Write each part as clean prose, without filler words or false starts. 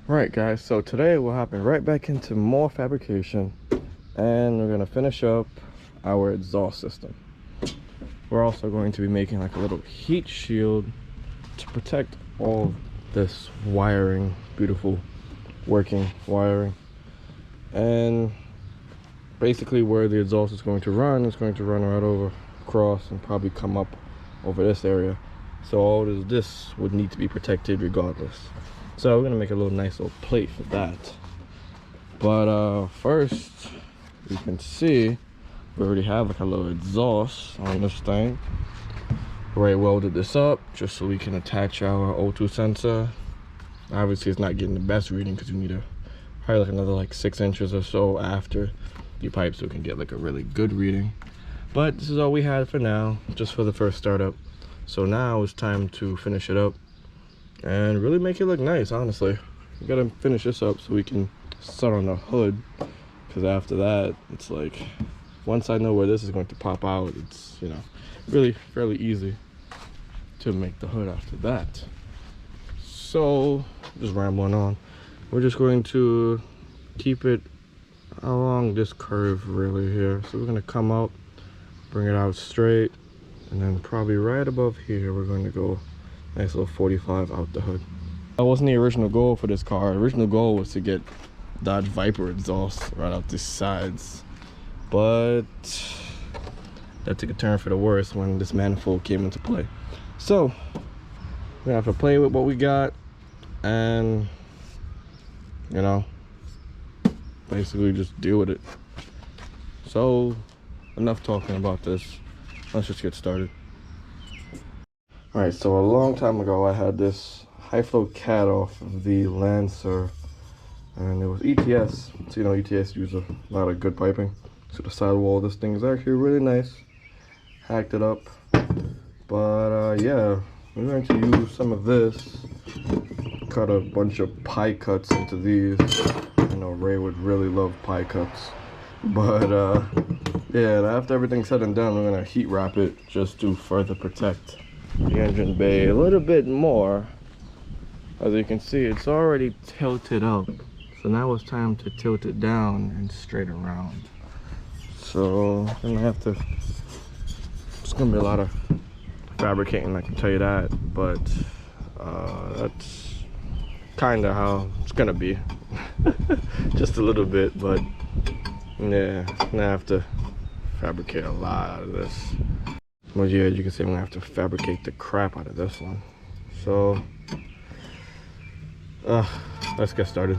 Right guys, so today we're hopping right back into more fabrication and we're gonna finish up our exhaust system. We're also going to be making like a little heat shield to protect all this wiring, beautiful working wiring. And basically where the exhaust is going to run right over across and probably come up over this area. So all this would need to be protected regardless. So we're gonna make a nice little plate for that. But first, you can see we already have like a little exhaust on this thing. We already welded this up just so we can attach our O2 sensor. Obviously it's not getting the best reading because you need probably like another like 6 inches or so after the pipe so we can get like a really good reading. But this is all we had for now, just for the first startup. So now it's time to finish it up and really make it look nice. Honestly, we gotta finish this up so we can start on the hood, because after that it's like, once I know where this is going to pop out, it's, you know, really fairly easy to make the hood after that. So just rambling on, we're just going to keep it along this curve really here. So we're going to come out, bring it out straight, and then probably right above here we're going to go nice little 45 out the hood. That wasn't the original goal for this car. The original goal was to get Dodge Viper exhaust right out the sides, but that took a turn for the worse when this manifold came into play. So we have to play with what we got and, you know, basically just deal with it. So enough talking about this, let's just get started. All right, so a long time ago I had this high flow cat off of the Lancer, and it was ETS. So you know, ETS use a lot of good piping. So the sidewall of this thing is actually really nice. Hacked it up, but yeah, we're going to use some of this, cut a bunch of pie cuts into these. I know Ray would really love pie cuts, but yeah, after everything's said and done, we're gonna heat wrap it just to further protect the engine bay a little bit more. As you can see, it's already tilted up, so now it's time to tilt it down and straight around. So I'm gonna have to, it's gonna be a lot of fabricating, I can tell you that, but that's kind of how it's gonna be. Just a little bit, but yeah, I'm gonna have to fabricate a lot out of this. Well, yeah, as you can see, I'm gonna have to fabricate the crap out of this one. So let's get started.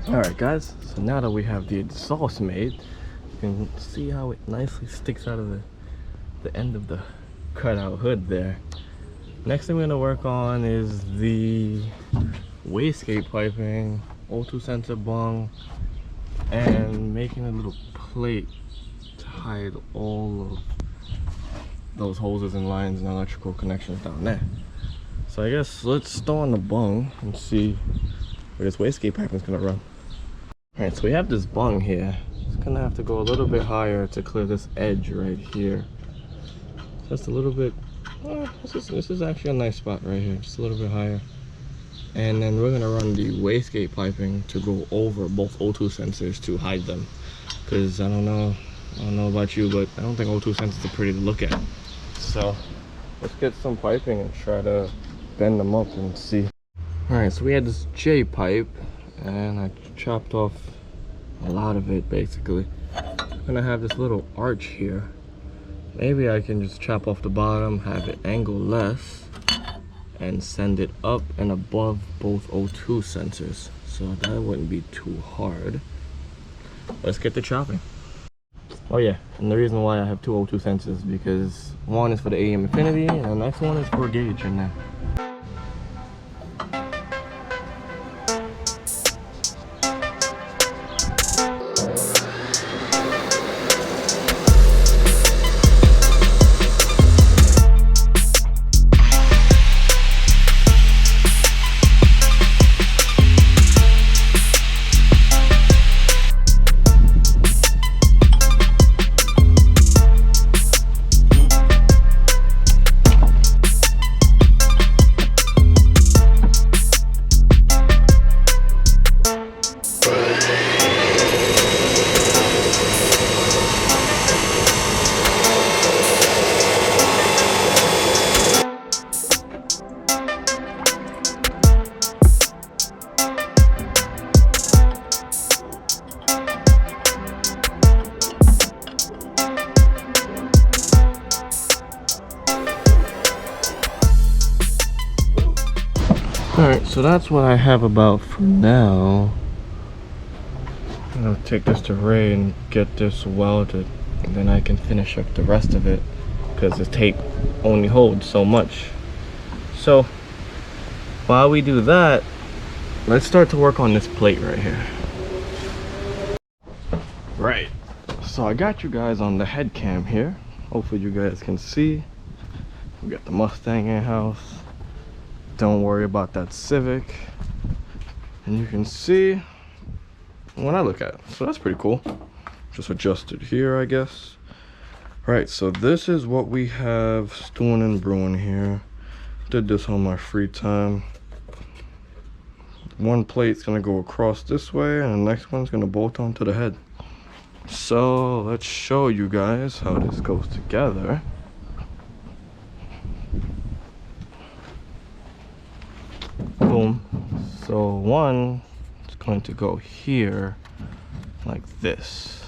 Alright guys, so now that we have the exhaust made, you can see how it nicely sticks out of the end of the cutout hood there. Next thing we're going to work on is the wastegate piping, O2 sensor bung, and making a little plate to hide all of those hoses and lines and electrical connections down there. So I guess let's start on the bung and see where this wastegate piping is going to run. Alright, so we have this bung here. It's gonna have to go a little bit higher to clear this edge right here. Just a little bit. This is actually a nice spot right here. Just a little bit higher. And then we're gonna run the wastegate piping to go over both O2 sensors to hide them. Because I don't know about you, but I don't think O2 sensors are pretty to look at. So let's get some piping and try to bend them up and see. Alright, so we had this J pipe, and I chopped off a lot of it basically. I'm gonna have this little arch here maybe I can just chop off the bottom, have it angle less, and send it up and above both O2 sensors. So that wouldn't be too hard. Let's get to chopping. Oh yeah, and the reason why I have two O2 sensors is because one is for the AM Infinity and the next one is for gauge in there. Alright, so that's what I have about for now. I'm gonna take this to Ray and get this welded, and then I can finish up the rest of it because the tape only holds so much. So while we do that, let's start to work on this plate right here. Right, so I got you guys on the head cam here. Hopefully you guys can see. We got the Mustang in house. Don't worry about that Civic. And you can see when I look at it. So that's pretty cool. Just adjusted here, I guess. Right, so this is what we have stewing and brewing here. Did this on my free time. One plate's gonna go across this way and the next one's gonna bolt onto the head. So let's show you guys how this goes together. Boom. So one is going to go here like this,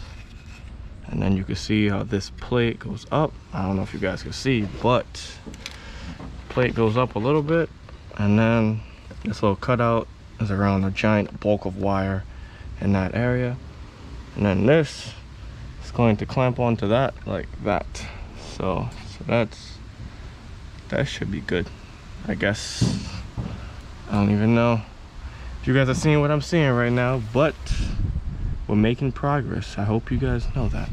and then you can see how this plate goes up. I don't know if you guys can see, but plate goes up a little bit, and then this little cutout is around a giant bulk of wire in that area, and then this is going to clamp onto that like that. So that should be good, I guess. I don't even know if you guys are seeing what I'm seeing right now, but we're making progress. I hope you guys know that.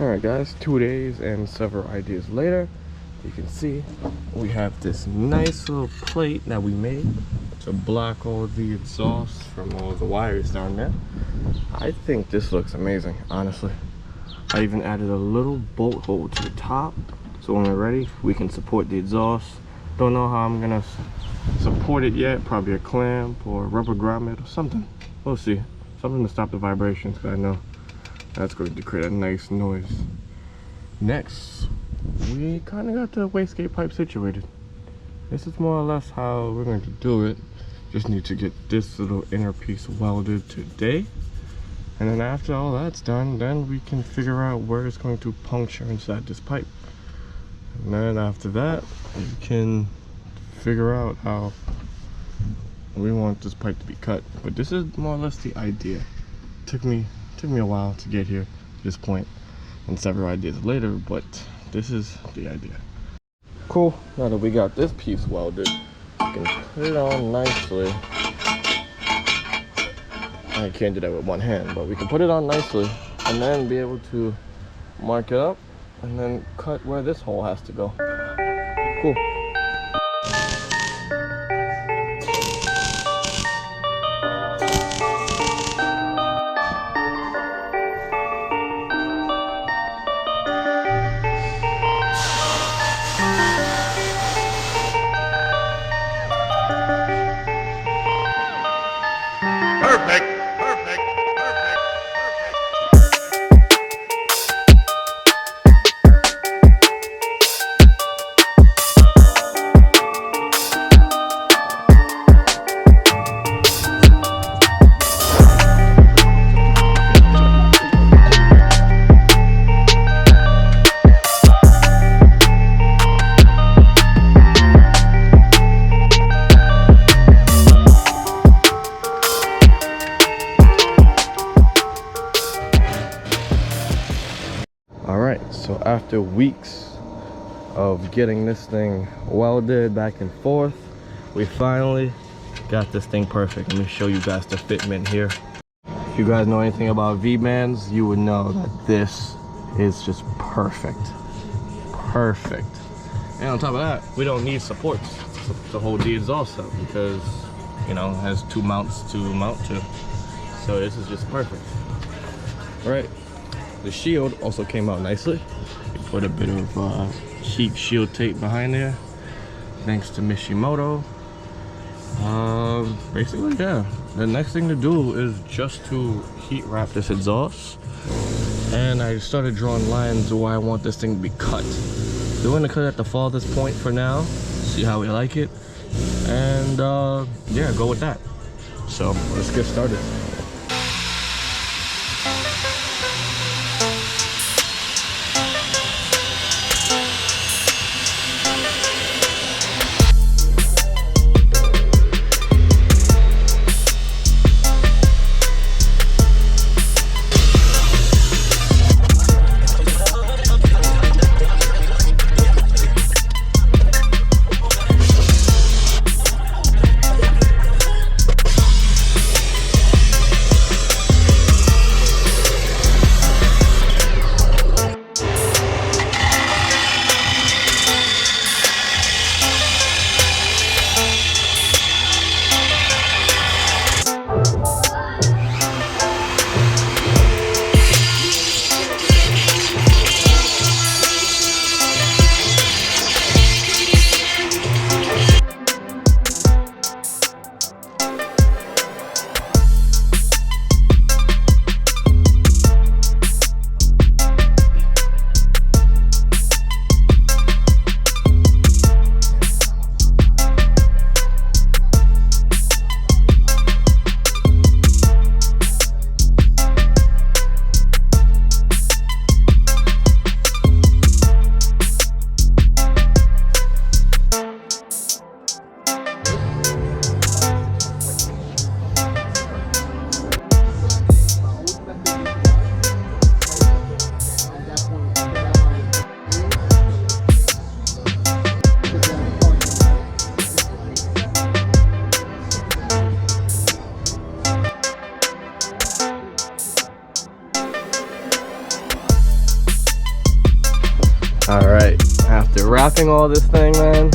Alright guys, 2 days and several ideas later, you can see we have this nice little plate that we made to block all the exhaust from all the wires down there. I think this looks amazing, honestly. I even added a little bolt hole to the top, so when we're ready, we can support the exhaust. Don't know how I'm gonna support it yet, probably a clamp or a rubber grommet or something. We'll see. Something to stop the vibrations, because I know that's going to create a nice noise. Next, we kind of got the wastegate pipe situated. this is more or less how we're going to do it. Just need to get this little inner piece welded today. And then after all that's done, then we can figure out where it's going to puncture inside this pipe. And then after that, we can figure out how we want this pipe to be cut. But this is more or less the idea. Took me a while to get here to this point, and several ideas later, but this is the idea. Cool. Now that we got this piece welded, we can put it on nicely. I can't do that with one hand, but we can put it on nicely and then be able to mark it up and then cut where this hole has to go. Cool. So after weeks of getting this thing welded back and forth, we finally got this thing perfect. Let me show you guys the fitment here. If you guys know anything about V-bands, you would know that this is just perfect. Perfect. And on top of that, we don't need supports to hold the exhaust up because, you know, it has two mounts to mount to. So this is just perfect. All right. The shield also came out nicely. We put a bit of cheap shield tape behind there, thanks to Mishimoto. Basically, yeah. The next thing to do is just to heat wrap this exhaust. And I started drawing lines where I want this thing to be cut. We're going to cut at the farthest point for now, see how we like it, and yeah, go with that. So let's get started. Alright, after wrapping all this thing, man,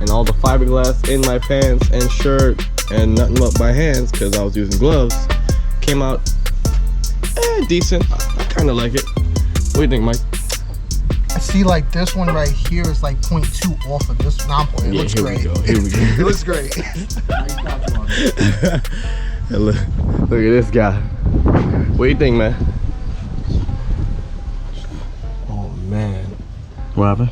and all the fiberglass in my pants and shirt and nothing but my hands because I was using gloves, came out decent. I kind of like it. What do you think, Mike? I see, like, this one right here is like 0.2 off of this. Nah, I'm playing. It looks great. Here we go. It looks great. Look at this guy. What do you think, man? Oh man. What happened?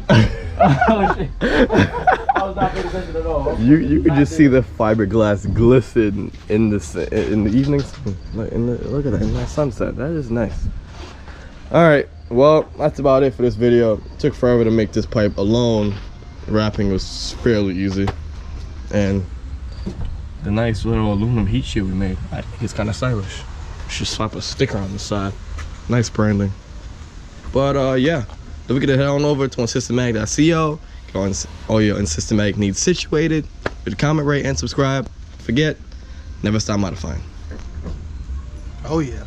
I was not paying attention at all. You could just see the fiberglass glisten in the evening sun. Like look at that, in that sunset. That is nice. All right, well, that's about it for this video. It took forever to make this pipe alone. Wrapping was fairly easy, and the nice little aluminum heat shield we made, I think it's kind of stylish. Should slap a sticker on the side. Nice branding. But yeah, don't forget to head on over to unsystematic.co. Get all your unsystematic needs situated. Leave a comment, rate, and subscribe. Forget, never stop modifying. Oh yeah.